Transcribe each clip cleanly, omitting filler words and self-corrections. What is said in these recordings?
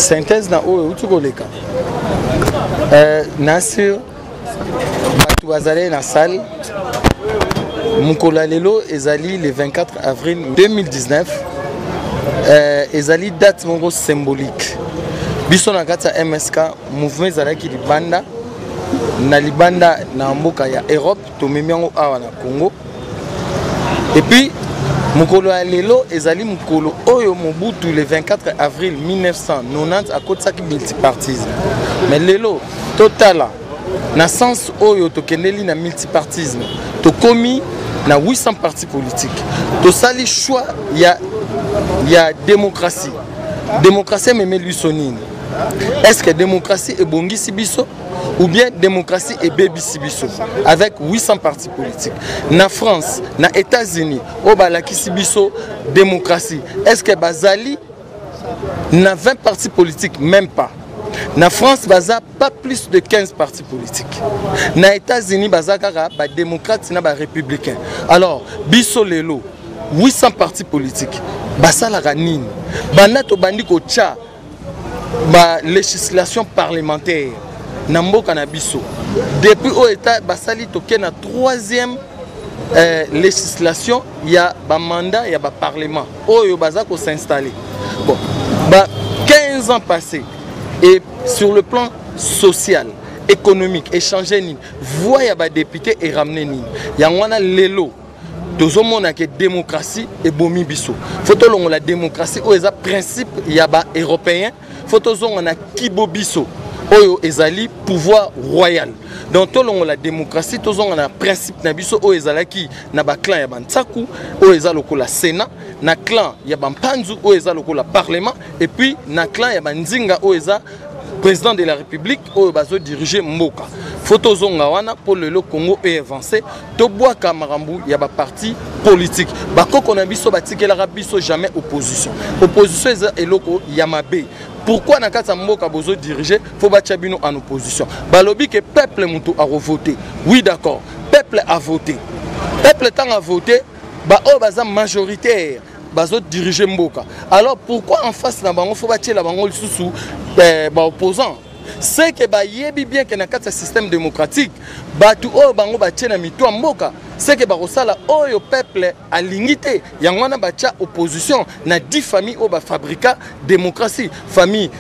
synthèse na oyo utukoleka Nasir batu bazale na salle mukolo lelo ezali le 24 avril 2019 ezali date moko symbolique biso na kati ya MSK mouvement ezalaki libanda na mboka ya Europe tomemi yango awa na Congo et puis mukolo ya lelo ezali mukolo oyo Mobutu le 24 avril 1990 akotisaki multipartisme mais lelo totala na sens oyo tokendeli na multipartisme tokomi na 800 partis politiques tosali choix ya démocratie meme lui sonine est-ce que démocratie est bongisi biso ou bien démocratie est bébisi biso avec 800 partis politiques na France na États-Unis o balakisi biso démocratie est-ce que bazali na 20 partis politiques même pas na France baza pas plus de 15 partis politiques na États-Unis baza kaka ba démocrate na ba républicain alors biso lelo 800 partis politiques basala nini bana to bandi ko tcha ba législation parlementaire na mboka na biso depuis au état basali toke na 3e législation ya ba mandat ya ba parlement oyo baza ko s'installer bon ba 15 ans passés et sur le plan social économique échanger ni voix ya ba député et ramener ni yangwana lelo tozomona que démocratie et bomi biso photo longo la démocratie o eza principe ya ba européen photo zongo na kibo biso oyo ezali pouvoir royal donc tolongo la démocratie tozongo na principe na biso oyo ezalaki na ba clan ya bantsaku oyo eza lokola sénat na clan ya bampanzu oyo eza lokola parlement et puis na clan ya banzinga oyo eza président de la République oyo bazo diriger mboka photo zonga wana pour le Congo est avancé to boaka marambu ya ba parti politique bakoko na biso batikela biso jamais opposition eza eloko ya mabe. Pourquoi na kata mboka bozo diriger faut batia bino en opposition balobi que peuple mutu a voté oui d'accord peuple a voté peuple tant a voté ba o baza majoritaire bazo diriger mboka alors pourquoi en face na bango faut batia la bango lisusu ba opposant c'est que ba yebi bien que na kata système démocratique batu o bango batia na mitu mboka c'est que barosala oyo peuple a limité yangwana batia opposition na 10 familles au ba fabrica démocratie famille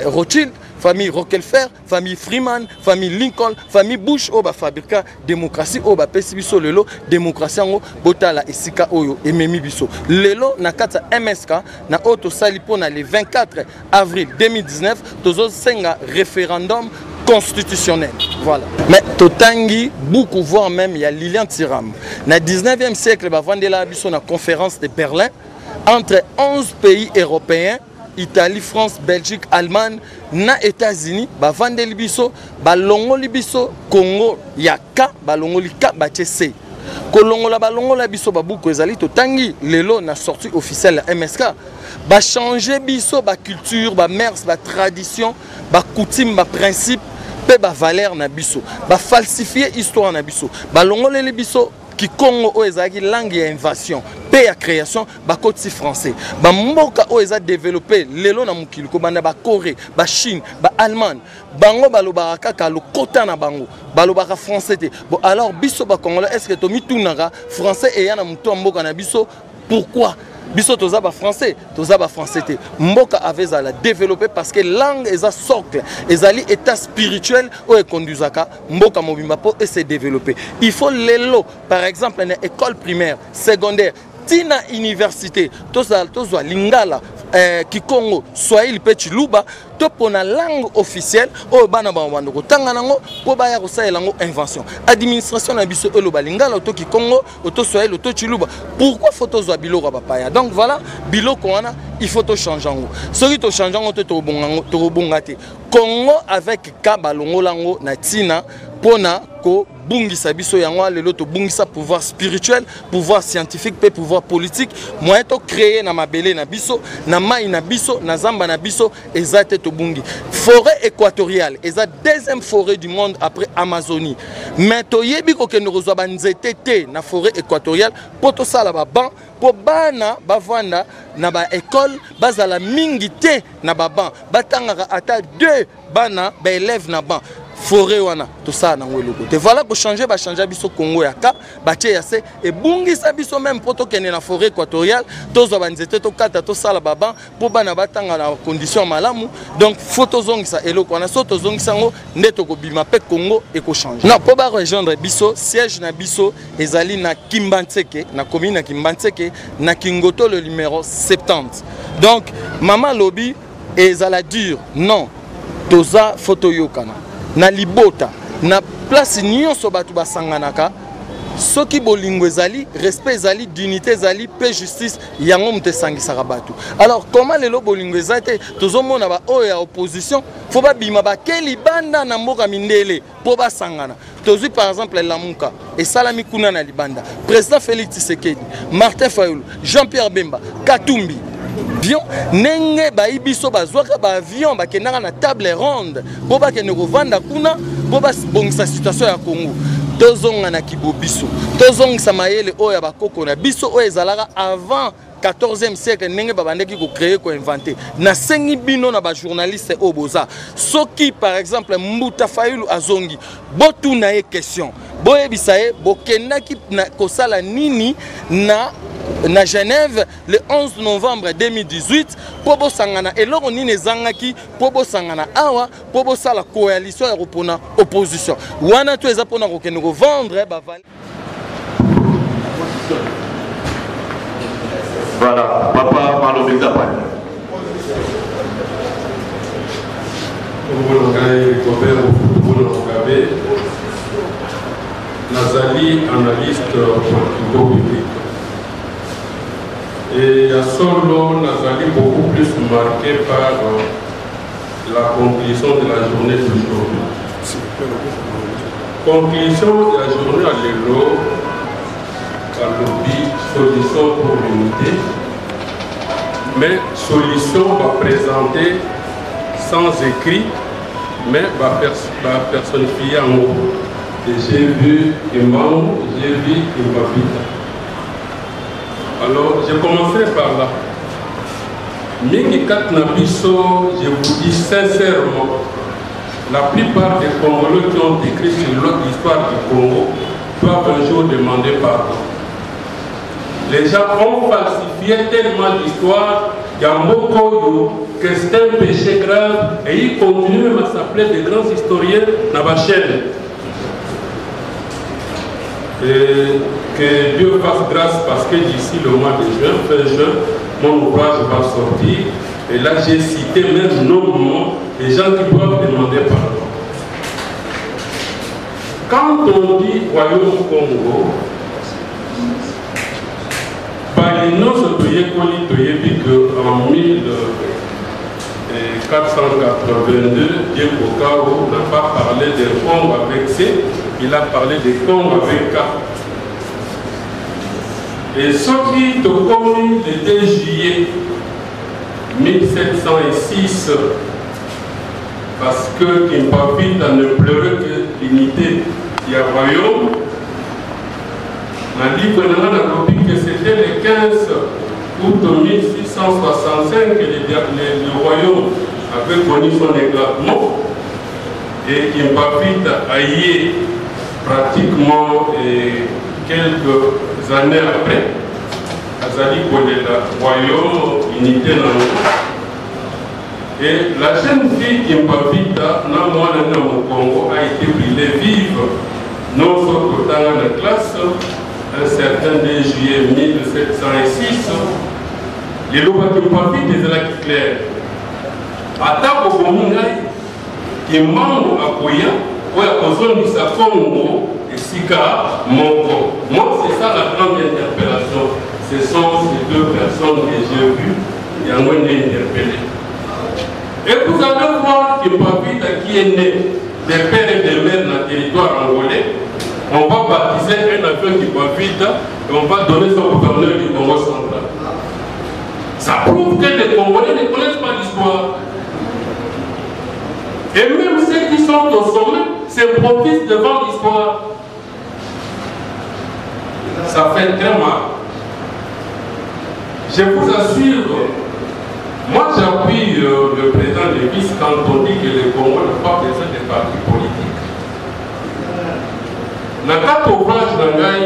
Rothschild famille Rockefeller famille Freeman famille Lincoln famille Bush au ba fabrica démocratie au ba pesi biso lelo démocratie ngo botala esika oyo ememi biso lelo na kata MSK na auto sali pona le 24 avril 2019 tozo senga référendum constitutionnel. Voilà. Mais totangi beaucoup voire même il y a Lilian Thiram. Na 19e siècle ba vandela biso na conférence de Berlin entre 11 pays européens, Italie, France, Belgique, Allemagne, na États-Unis, ba vandeli biso, ba longoli biso Congo yaka, ba longoli ka ba tese. Kolongola ba longola biso ba buku ezali totangi lelo na sortie officielle la MSK. Ba changer biso ba culture, ba mœurs, ba tradition, ba coutume, ba principe pe ba valeur na biso ba falsifier histoire na biso ba longolele biso ki Congo o ezaki langue ya invasion pe ya création ba koti français ba mboka o eza développer lelo na mukili ko banda ba Corée ba Chine ba Allemagne bango balobaka kaka lokota na bango balobaka français te bon alors biso ba congolais est-ce que to mitunaka français et ya na mutu mboka na biso pourquoi biso toza ba français te mboka avait à la développer parce que langue est un socle ezali état spirituel ou conduisaka mboka mobimba po et se développer il faut lelo par exemple une école primaire secondaire tina université tozwa lingala Kikongo Swahili pe Chiluba to pona langue officielle o bana ba wando ko tanga nango po ba ya ko saela ngo invention administration na biso elo balingala to Kikongo to Swahili to Chiluba pourquoi photo zo biloko ba paya donc voilà biloko wana il faut to changer ngo soki to changer ngo to bonga te Congo avec ka balongo lango na tina pona ko bungisa biso yango lelo to bungisa pouvoir spirituel, pouvoir scientifique pe pouvoir politique, moyen to créer na mabele na biso, na mai na biso, na zamba na biso ezate to bungi. Forêt équatoriale, eza deuxième forêt du monde après Amazonie. Mais to yebi ko ke nozwa banzete te na forêt équatoriale poto sala ba ban po bana bavanda na ba école bazala mingi te na ba ban batanga ata 2 bana ba élève na ban forêt wana tout ça na ngweloko te voilà pour changer ba changer biso Congo yaka batie yase et bungisa biso même poto kene na forêt équatoriale tozo banzete to kata to sala baba po bana batanga na condition malamu donc photo zongisa eloko na soto zongisa ngo ndeto ko bima pe Congo et ko changer non po ba rejoindre biso siège na biso ezali na Kimbantseke na commune na Kimbantseke na Kingoto le numéro 70 donc mama lobi ezala dur non toza photo yokana na libota na place nyonso batu basanganaka soki bolingo ezali respect ezali dignité ezali pe justice yango mtesangisaka batu alors comment lelo bolingo ezate tozomona ba oyo ya opposition faut ba bima ba keli banda na mboka mindele po basangana tozui par exemple Lamuka et salami kuna na libanda président Félix Tshisekedi Martin Fayulu Jean-Pierre Bemba Katumbi avion nenge baibiso bazwaka ba avion bakendaka na table ronde po bakende kovanda kuna po bongisa situation ya Congo tozonga na kibobiso tozongisa mayele oyo bakoko na biso oyo ezalaka avant 14e siècle nenge babandeki ko créer ko inventer na sengi bino na ba journaliste oboza soki par exemple Mbuta Fayulu azongi botu na ye question boyebisa ye bokendaki na kosala nini na Genève le 11 novembre 2018 pour sangana eloko nini zangaki pour sangana awa pour sala coalition ya kopona opposition wana to eza pona ko kende ko vendre ba voilà papa Malo Bizapa Nazali analyste politique public. Et à solo, Nazali beaucoup plus marqué par la conclusion de la journée d'aujourd'hui. Conclusion de la journée à l'élo, à l'objet, solution pour l'unité, mais solution va présenter sans écrit, mais va personnifier en mots. Et j'ai vu Imam, j'ai vu Imabita. Alors, je commencerai par là. Mingikat Nabiso, je vous dis sincèrement, la plupart des Congolais qui ont écrit sur l'histoire du Congo doivent un jour demander pardon. Les gens ont falsifié tellement l'histoire, Yambokoyo, que c'est un péché grave, et ils continuent même à s'appeler des grands historiens dans la chaîne. Et que Dieu fasse grâce parce que d'ici le mois de juin, fin juin, mon ouvrage va sortir. Et là, j'ai cité même nommément les gens qui doivent demander pardon. Quand on dit Royaume Congo, Balino se toyait qu'en 1482, Dieu Kokao n'a pas parlé des Congo avec C, il a parlé des Congo avec K. Et ce qui te commis le 2 juillet 1706, parce que Kimpapita ne pleurait que l'unité du royaume, m'a dit que c'était le 15 août 1665 que le royaume avait connu son éclatement et Kimpapita a y pratiquement quelques années après, Azali connaît le royaume, unité et la jeune fille Kimpapita, au Congo, a été brûlée vive, non seulement dans la classe, un certain 2 juillet 1706, les lois Kimpapita étaient là qui clair. Attaque au Congo, qui manque à Koya, où il y a besoin de sa Congo. Sika Mongo. Moi, c'est ça la grande interpellation. Ce sont ces 2 personnes que j'ai vues, qui ont été interpellées. Et vous allez voir que Papita qui est né des pères et des mères dans le territoire angolais, on va baptiser un avion qui va vite et on va donner ça au gouverneur du Congo central. Ça prouve que les Congolais ne connaissent pas l'histoire. Et même ceux qui sont au sommet se profitent devant l'histoire. Ça fait très mal. Je vous assure, moi j'appuie le président Lévis quand on dit que le Congo n'a pas besoin de partis politiques. Dans quatre ouvrages d'Angaï,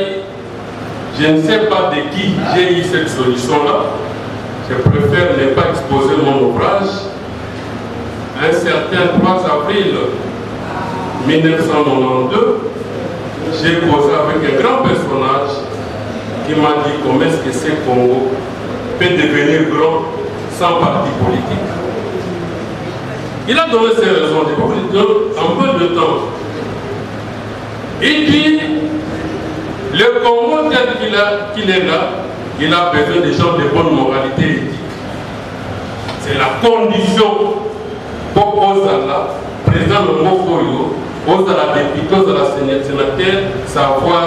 je ne sais pas de qui j'ai eu cette solution-là. Je préfère ne pas exposer mon ouvrage. Un certain 3 avril 1992, j'ai causé avec un grand personnage qui m'a dit comment est-ce que ce Congo peut devenir grand sans parti politique. Il a donné ses raisons, je vais vous donner un peu de temps. Il dit, le Congo tel qu'il est là, il a besoin des gens de bonne moralité éthique. C'est la condition pour Ozala, président de Mokoyo, Ozala député, Ozala sénateur, savoir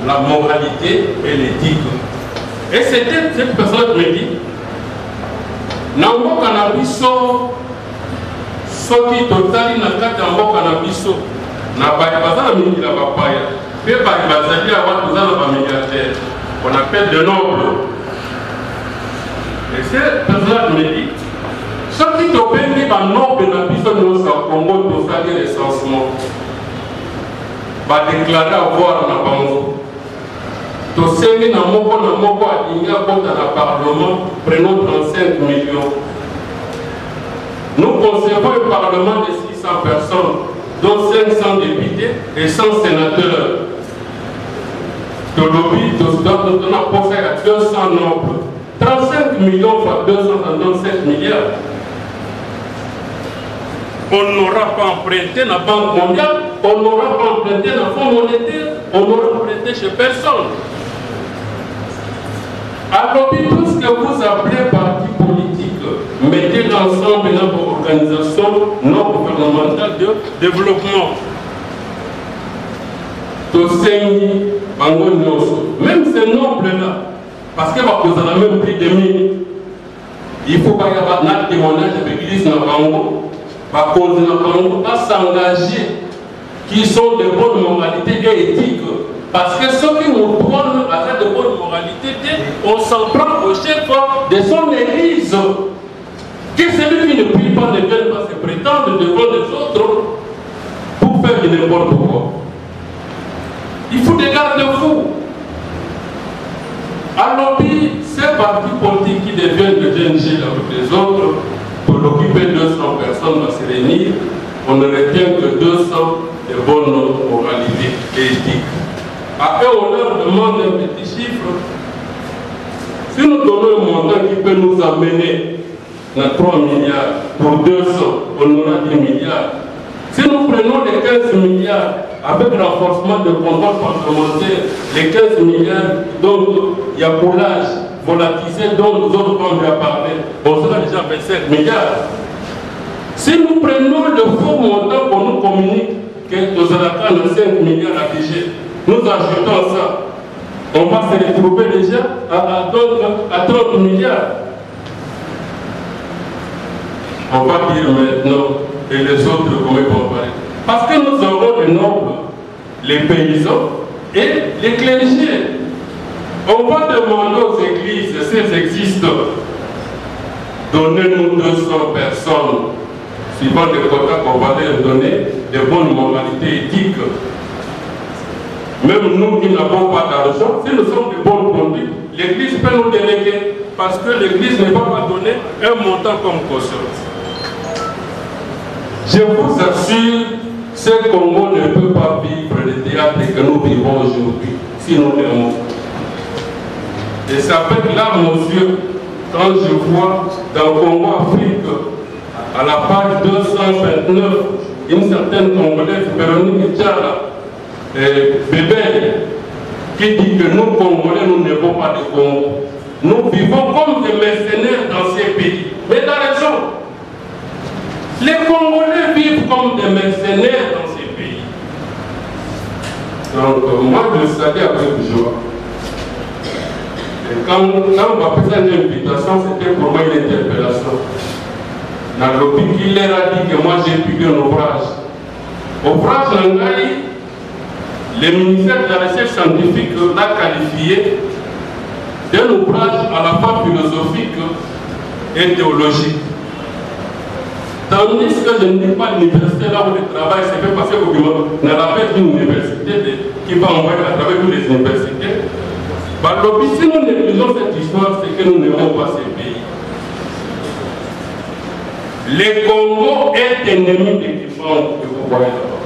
la moralité et l'éthique. Et c'était cette personne qui me dit, Nambo Kanabiso, Soki Totali Nakata Nambo Kanabiso, Nabaïbazana Minila Papaya, puis Baïbazali Awatuzana Bamigater, qu'on appelle de nobles. Et cette personne me dit, Soki Topeni Banoble Nabiso Nosa Congo Tosali recensement, va déclarer avoir na bango. Tosengi na moko alingi akota na parlement, prenons 35 millions. Nous concevons un parlement de 600 personnes, dont 500 députés et 100 sénateurs. Tolobi, on a posé à 200 nobles. 35 millions fois 237 milliards. On n'aura pas emprunté dans la Banque mondiale, on n'aura pas emprunté dans le Fonds monétaire, on n'aura emprunté chez personne. Alors, tout ce que vous appelez parti politique, mettez l'ensemble dans vos organisations non gouvernementales de développement. Même ces nobles-là, parce que vous avez même pris des mines, il faut pas y avoir un témoignage de l'église dans Bango. À s'engager, qui sont de bonne moralité et éthique. Parce que ceux qui nous prennent à de bonne moralité, on s'en prend au chef de son église. Que celui qui ne prie pas ne vienne pas se prétendre devant les autres pour faire de n'importe quoi. Il faut des garde-fous. Alors, ces partis politiques qui deviennent de GNG avec les autres, pour l'occuper 200 personnes va se réunir, on ne retient que 200 de bonne moralité et éthique. Après, on leur demande un petit chiffre. Si nous donnons un montant qui peut nous amener à 3 milliards, pour 200, on aura 10 milliards. Si nous prenons les 15 milliards, avec le renforcement de contrôle parlementaire, les 15 milliards, donc il y a boulage, volatilisé, dont nous autres on lui a parlé, on sera déjà 27 milliards. Si nous prenons le faux montant qu'on nous communique, que nous avons 5 milliards affichés, nous ajoutons ça, on va se retrouver déjà à 30 milliards. On va dire maintenant, et les autres comment ils vont parler. Parce que nous aurons les nobles, les paysans et les clergés. On va demander aux églises, si elles existent, donnez-nous 200 personnes, suivant les quotas qu'on va leur donner, de bonnes moralités éthiques. Même nous qui n'avons pas d'argent, si nous sommes de bonnes conduites, l'église peut nous déléguer, parce que l'église ne va pas donner un montant comme caution. Je vous assure, ce Congo ne peut pas vivre le théâtre que nous vivons aujourd'hui, si nous l'aimons. Et ça fait larmes aux yeux quand je vois dans le Congo Afrique, à la page 229, une certaine Congolaise, Véronique Tchala, Bébé, qui dit que nous, Congolais, nous n'avons pas de Congo. Nous vivons comme des mercenaires dans ces pays. Mais tu as raison. Les Congolais vivent comme des mercenaires dans ces pays. Donc, moi, je le savais avec joie. Et quand on m'a fait une invitation, c'était pour moi une interpellation. Dans l'opinion qu'il leur a dit que moi j'ai publié un ouvrage. Ouvrage Nangaï, le ministère de la Recherche scientifique l'a qualifié d'un ouvrage à la fois philosophique et théologique. Tandis que je ne dis pas l'université là où je travaille, c'est fait parce que dans la fête d'une université qui va envoyer à travers toutes les universités. Par l'objet, si nous négligeons cette histoire, c'est que nous n'aimons pas ces pays. Le Congo est ennemi des Kibangu que vous voyez là-bas.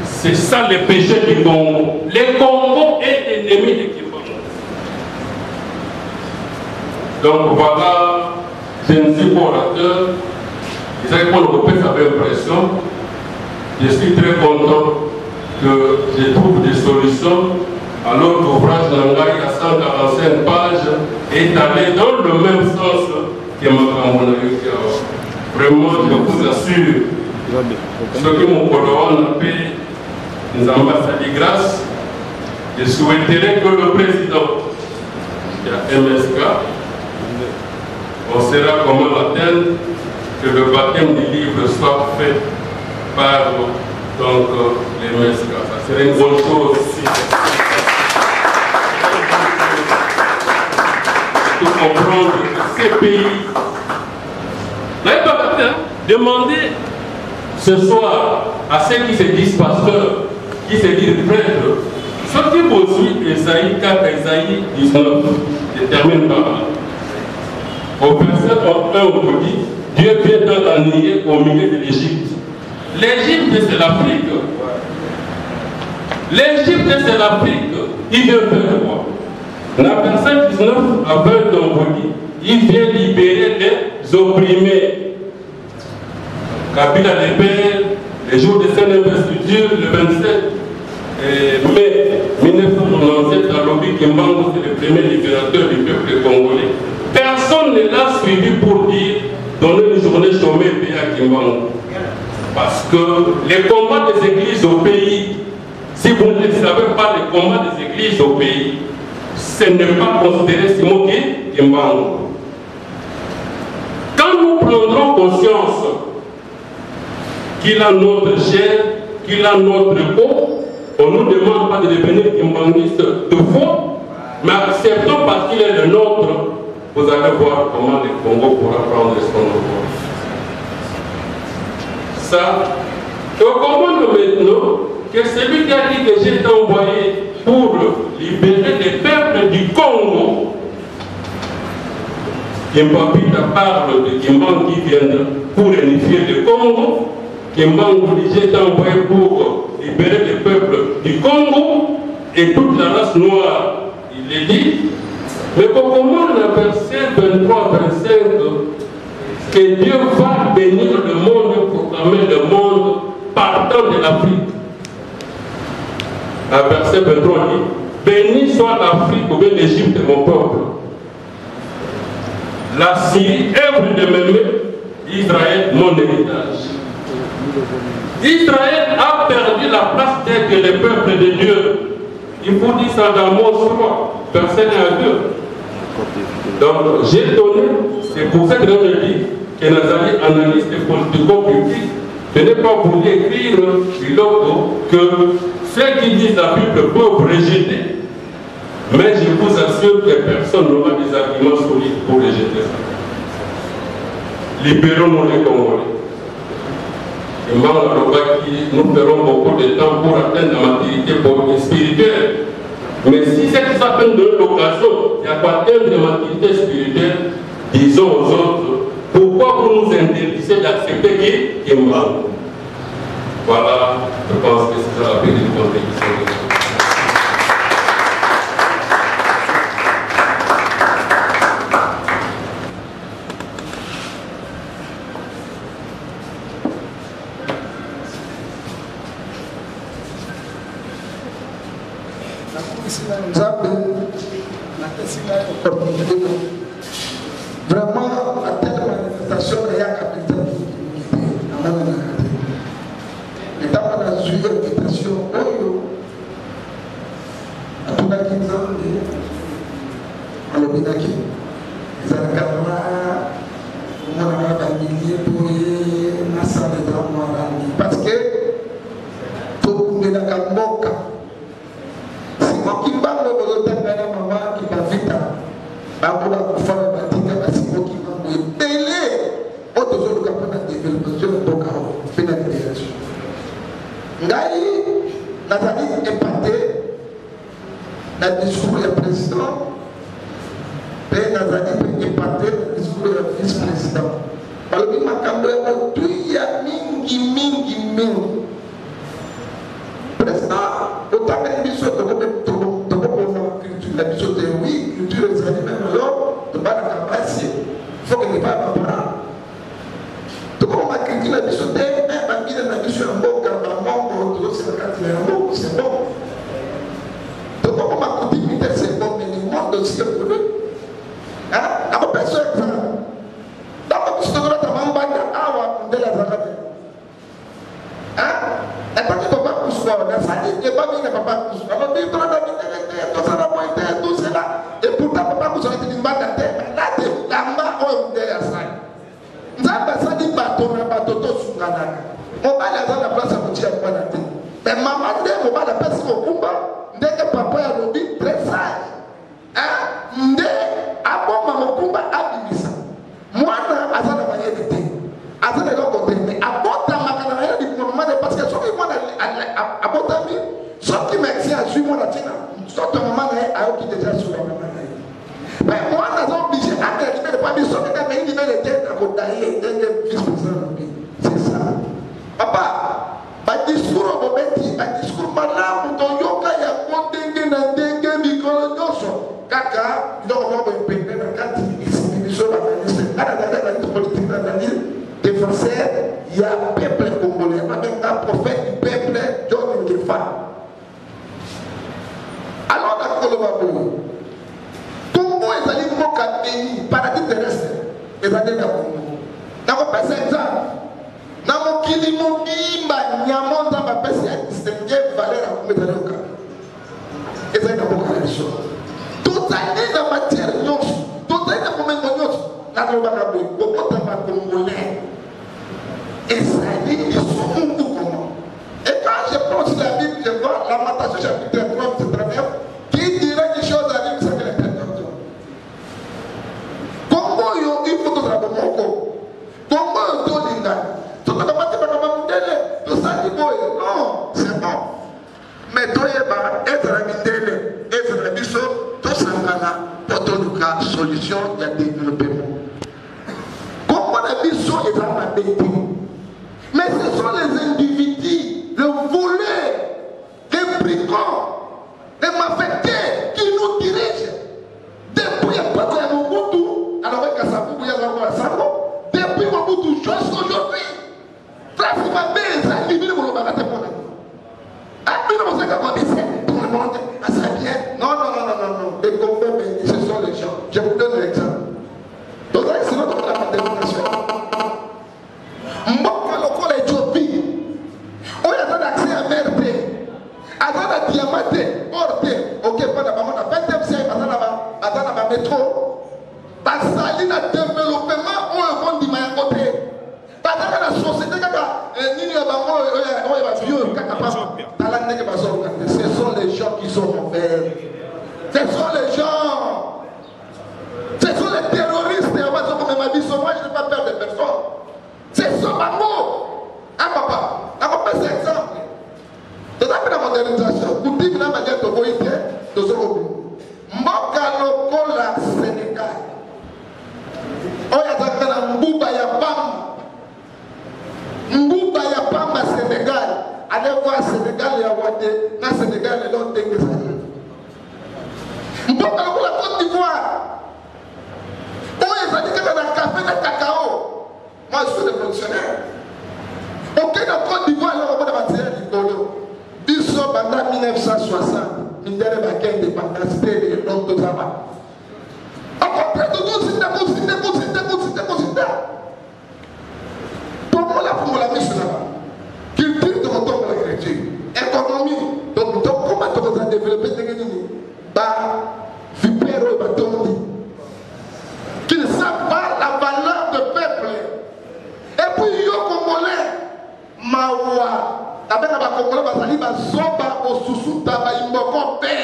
C'est ça le péché du Congo. Le Congo est ennemi des Kibangu. Donc voilà, je ne suis pas orateur. Ils avaient pas l'impression. Je suis très content que je trouve des solutions. Alors l'ouvrage Nangaï à 145 pages est allé dans le même sens que Makambonaï. Vraiment, je vous assure, ceux qui m'ont collaboré, nous avons fait grâce. Je souhaiterais que le président de la MSK, on saura comment l'atteindre, que le baptême du livre soit fait par donc, les MSK. Ça serait une bonne chose aussi. Pour comprendre que ces pays, demandez ce soir à ceux qui se disent pasteurs, qui se disent prêtres, ceux qui poursuivent Esaïe 4, Esaïe 19, je termine par là. Au verset 1, on vous dit, Dieu vient dans nier au milieu de l'Égypte. L'Égypte, c'est l'Afrique. L'Égypte, c'est l'Afrique. Il vient faire quoi? Dans verset 19 à 20, on vous dit, il vient libérer les opprimés. Kabila les pères, les jours de Sainte Investiture, le 27 mai 1997, à Lobi Kimbangu, c'est le premier libérateur du peuple congolais. Personne ne l'a suivi pour dire donner une journée chômée et payer à Kimbangu. Parce que les combats des églises au pays, si vous ne savez pas les combats des églises au pays, ce n'est pas considéré Simon Kimbangu. Quand nous prendrons conscience qu'il a notre chair, qu'il a notre peau, on ne nous demande pas de devenir kimbanguiste de faux, mais acceptons parce qu'il est le nôtre, vous allez voir comment le Congo pourra prendre son rôle. Ça, on comprend maintenant que celui qui a dit que j'ai été envoyé pour libérer les peuples du Congo, Kimbapita parle de Kimbangu qui viendra pour unifier le Congo. Kimbangu dit j'ai été envoyé pour libérer les peuples du Congo et toute la race noire. Il est dit, mais comment le verset 23-25 que Dieu va bénir le monde, proclamer le monde partant de l'Afrique. À verset 23 dit, béni soit l'Afrique ou bien l'Égypte, mon peuple. La Syrie, œuvre de mes mains, Israël, mon héritage. Israël a perdu la place d'être le peuple de Dieu. Il faut dire ça dans Amos 3, verset 1 à 2. Donc, j'ai donné, c'est pour cette raison que je dis que nous allons analyser les politico-publics, de ne pas vous écrire que ceux qui disent la Bible peuvent rejeter. Mais je vous assure que personne n'aura des arguments solides pour rejeter ça. Libérons-nous les Congolais. Et nous ferons beaucoup de temps pour atteindre la maturité spirituelle. Mais si c'est que ça peut nous donner l'occasion d'atteindre la maturité spirituelle, disons aux autres, pourquoi vous nous interdisez d'accepter qui est mal? Voilà, je pense que c'est ça la petite contribution. Vraiment, à telle manifestation, il y a capitaine. Et dans la invitation, familier pour na salle de Rwanda parce que tout le monde a moka si moi qui va me retenir na maman qui va vite ba ko ba ko fa ba tika ba si moi qui va me belé auto zo ka pa développement je ne pas finalisation ngai Nathalie épaté la discours du président et Nathalie épaté le discours du vice-président. Alors que ma caméra tout y a mingi. Président, autant que les choses de culture, la culture de oui, culture des animaux, alors de pas la capacité. Il faut que les parents parlent. Donc on m'a critiqué la mission de un bambine la mission un bon gardement, c'est bon, c'est bon. Donc on m'a continué c'est bon, mais le monde aussi est pour lui. Hein? La personne est là. D'abord, tu te donnes ta maman, on de la zarabe. Hein? Et quand tu ne vas pas pousser, ça dit, il n'y a pas bien de papa pousser. Alors, tu dois t'habiter, tout ça, la moitié, tout cela. Et pourtant, papa pousser, tu dis, là, tu es la main, on est à ça. Nzamba dit bateau na bateau to sungana. On va aller à la place à Moutia pour la tête. Mais maman dit on va la passer au combat. Ndeke papa ya lobi très sage. Hein? Ndé abo maman combat abimisa. Moi na azana manye de. Azana le côté mais abota makana ya di maman parce que soki moi abota mi soki merci à suivre moi la tina. Soki maman na a qui déjà sur la maman. Mais moi, nous sommes obligés à faire des pas besoin de mettre les têtes à côté de vice-président. C'est ça. Papa, le discours au Bobeti, le discours malade, ton yoga, il y a mon dengue, un dengue, micro-dosso. Kaka, il doit avoir un peu de temps, il se à la politique d'analyse des Français, il y a un peuple congolais, avec un prophète du peuple, John Nkefa. Alors, d'accord, le Babou. Congo est allé au pays, paradis terrestre, et va aller à Congo. N'a pas passé exemple. N'a pas qu'il y a un dans ma personne, c'est une valeur à vous mettre au cas. Et ça, il n'y a pas de chose. Tout ça, il y a matière, tout ça, il y a un moment, n'a pas de beaucoup de Congolais. Et ça, ils sont beaucoup comment. Et quand je prends sur la Bible, je vois Lamentation chapitre 3, c'est très bien, qui dirait des choses à Bible, c'est que les il faut que tu comment tu dis tout le monde tout ça non c'est bon mais toi être la mission tout ça pour ton cas solution il y a développement comment la mission est dans la bête mais ce sont les individus le voleur les brigands les malfaiteurs qui nous dirigent depuis un peu de Mobutu. Alors, depuis Mobutu jusqu'à aujourd'hui, pratiquement des individus vont le barater pour nous. Tout le monde, ça vient. Non. Les Congolais, ce sont les gens. Je vous donne l'exemple. Donc, c'est notre détermination. Mboka lokola Éthiopie. On a accès à MRT. À Diamanté, Orte, ok, pas d'abord, on a 20e siècle, à la métro. Basali na développement on a vendu ma côté. Parce que la société ce sont les gens qui sont mauvais. Ce sont les gens. Ce sont les terroristes. Moi je n'ai pas peur de personne. C'est son amour. Ah papa, on peut faire exemple. Dans la modernisation, pour dire la manière de voyer de ce groupe. Mboka lokola Sénégal. Oya zakana Mbuba ya Pamba Sénégal. Allez voir Sénégal ya Wade. Na Sénégal est l'autre des Mboka lokola Côte d'Ivoire. Oya zakana na café na cacao. Moi je suis le fonctionnaire. Ok, dans Côte d'Ivoire, on va bâtir du Colo. Biso pendant 1960, il y a eu indépendance de l'autre travail. Après tout, c'est pour moi, la mission là-bas. Culture de retour à la chrétienne. Économie. Donc, comment tu vas développer des gens qui ne savent pas la valeur de peuple. Congolais bazali bazoba osusuta baimboko pe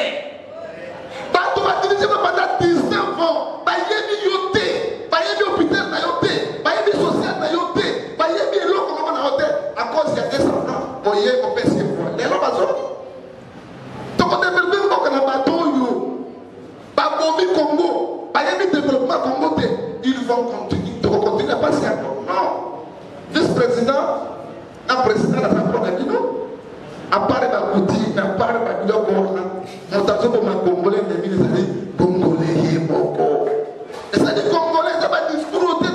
bato badivisé pendant 19 ans bayebi yo te bayebi hôpital na yo te bayebi social na yo te bayebi eloko moko na yo te à cause ya 200 ans boye kopesi fois lelo bazobi tokodéveloppe mboka na bato oyo babomi Congo bayebi développement Congo te ils vont continuer à passer encore non vice-président un président de la République, à part la routine, à part la biloko, montation pour ma Congolais, les années Congolais, Boko. Et ça dit Congolais, ça va discours, tout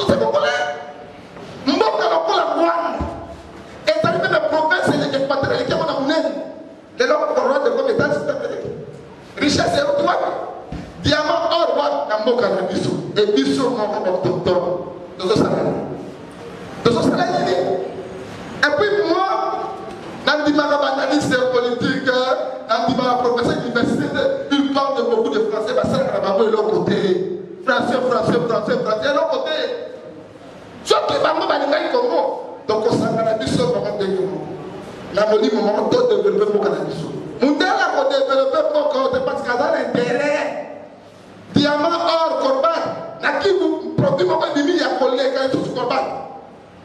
ces Congolais. Mboka na kola Rwanda. Et ça dit même la province, les équatoriens, qui ont amené les langues pour Rwanda comme état système. Richesse et autres, diamant or, na Mboka na biso. Et biso, mon autochtone, nous sommes et puis moi, dans le analyste politique, dans le professeur d'université, il parle de beaucoup de français, parce que c'est de l'autre côté. Français, de l'autre côté. Sauf que maman va aller Congo. Donc on s'en a la mission pour rendre des Congo. La molie, moment, de développer mon cannabis. Mon dernier pour développer mon cannabis, parce qu'il y a l'intérêt. Diamant, or, corban. N'a qui vous produit mon ennemi, il y a collègue, il y a tout ce corban.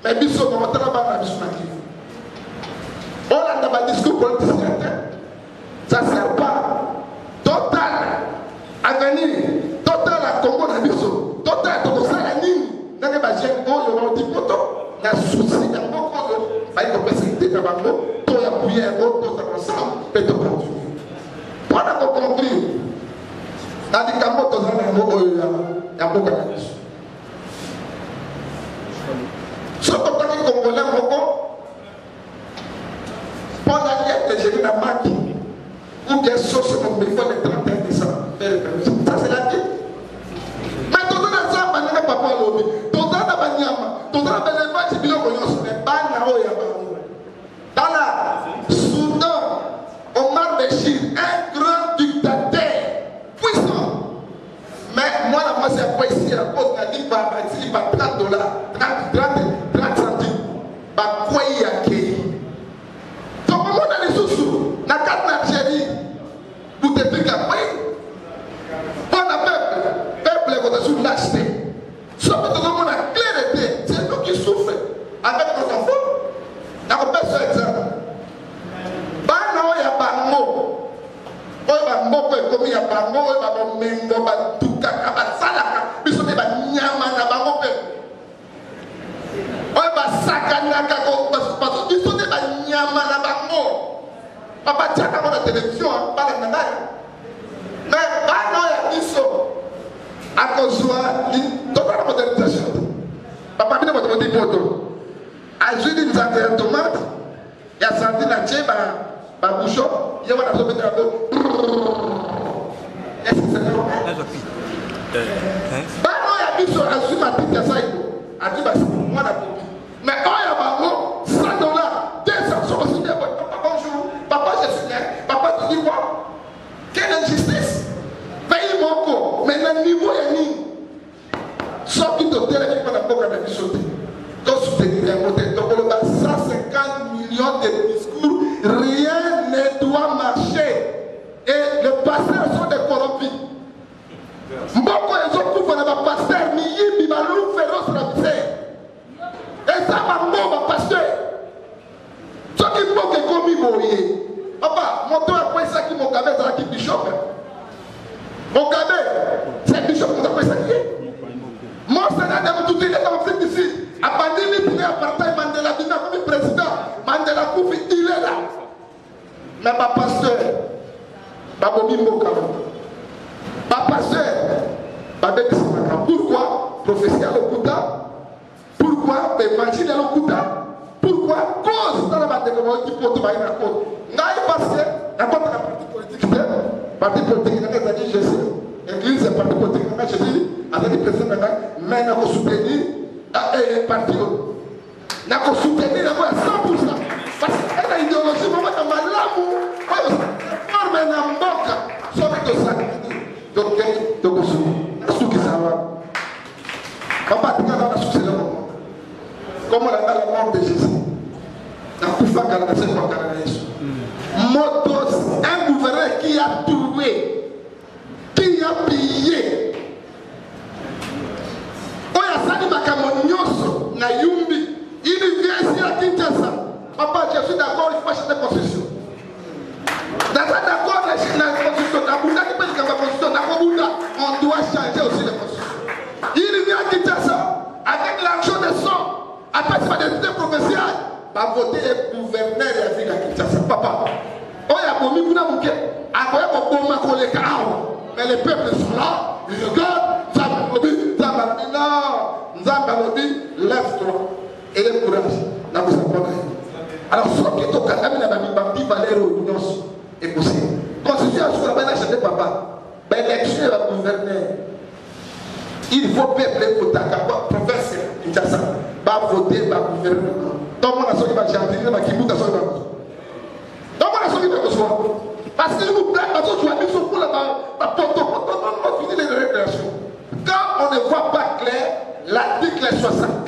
Mais biso on va travailler biso na Kivu. On a un discours politicien. Ça ne sert pas. Total avenir, total à Congo na biso, total to kosala nini. Nanga ba jeune oyo na otipoto na souci na moko oyo ba ko pesite na bango to ya puye ko to sa ensemble peto continue. Pour ko conclure. Na di kambo to zana ngo oyo ya mboka na biso. Ce que les Congolais pendant que j'ai vu la marque, ou bien sauce mon bénéfice le 31 décembre. Ça c'est la vie. Mais tout le monde a papa lobby. Tout le monde a banyama. Tout le monde a banyama. Tout le dans la Soudan, Omar Béchir, un grand dictateur puissant. Mais moi, la moi, c'est pas ici, la cause n'a dit pas $30, 30 centimes. Bah, quoi y a qui? Donc, on a les sous-sous. La carte d'Algérie, vous te dites qu'à quoi? On a peuple, vous êtes sous l'acheter. Sauf que tout le monde a clarté. C'est nous qui souffrons avec nos enfants. On a fait ce exemple. Bah, non, il y a pas de mots. Il y a pas de mots, il y a pas de mots, il y a pas de mots, il y a pas de mots. Biso te ba nyama na bango pe. Oye ba sakana ka ko parce biso te ba nyama na bango. Papa tiaka na télévision pas na ngai. Mais ba no ya biso. Akozwa toka na modernisation. Papa bino boto di poto. Ajudi nzante ya tomate. Ya sandi na cheba ba bouchon, ye wana so mettre là-dedans. Est-ce que c'est normal? Bano ya biso azwi matiti ya saiko adi basi mwana popi mais oyo bango $100 200 soko sinde papa bonjour papa je suis là papa tu dis quoi quelle injustice pays moko mais na niveau ya nini soki totelemi mpo na mboka na biso te tosoutenir yango te tokoloba 150 millions de discours rien ne doit marcher et les pasteurs sont des corrompus. Mboko ezokufa na bapasteur miyimbi baloup féroce na bise eza bango bapasteur soki mboka ekomi boye papa moto akwesaki mokabe ezalaki bishop mokabe c'est bishop moto akwesaki ye mosenade motutileka mafrika ici abandi litine apartheid Mandela bina komi président Mandela kufi il est là mais bapasteur babomi mboka pasteur, pourquoi prophétie à l'Okuta? Pourquoi évangile à l'Okuta? Pourquoi cause dans la bataille de l'Okuta qui peut être une cause? N'a passé la partie politique, parti politique, il y a des Jésus, l'église, parti politique, il y a Jésus, avec les présidents, mais il y a soutenir et parti. Il y a soutenir à 100%. Parce que la idéologie, moi, je suis malade, je forme un mboka, sauf que ça. Donc, comment on a la mort de Jésus? Un gouverneur qui a tué, qui a pillé. Il vient ici à Kinshasa. Papa, je suis d'accord, il faut acheter la constitution. D'accord, la constitution, on doit changer aussi la constitution. Il vient à Kinshasa avec l'argent des sang, après sa député provinciale, va voter les gouverneurs de la ville à Kinshasa. Papa, mais les peuples sont là, ils regardent, lève-toi et le courage. Alors, ce qui est au cas, il va aller aux unions et possible. Constitution sur la base de papa, l'élection va gouverner. Il faut peuple pour ta province, Kinshasa, va voter, va gouverner. Donc, on a ce qui va jardiner, va qui bouge à son nom. Donc, on a ce qui va recevoir. Parce qu'il vous plaît, parce que tu as mis sur la finir les révélations. Quand on ne voit pas clair, l'article 60.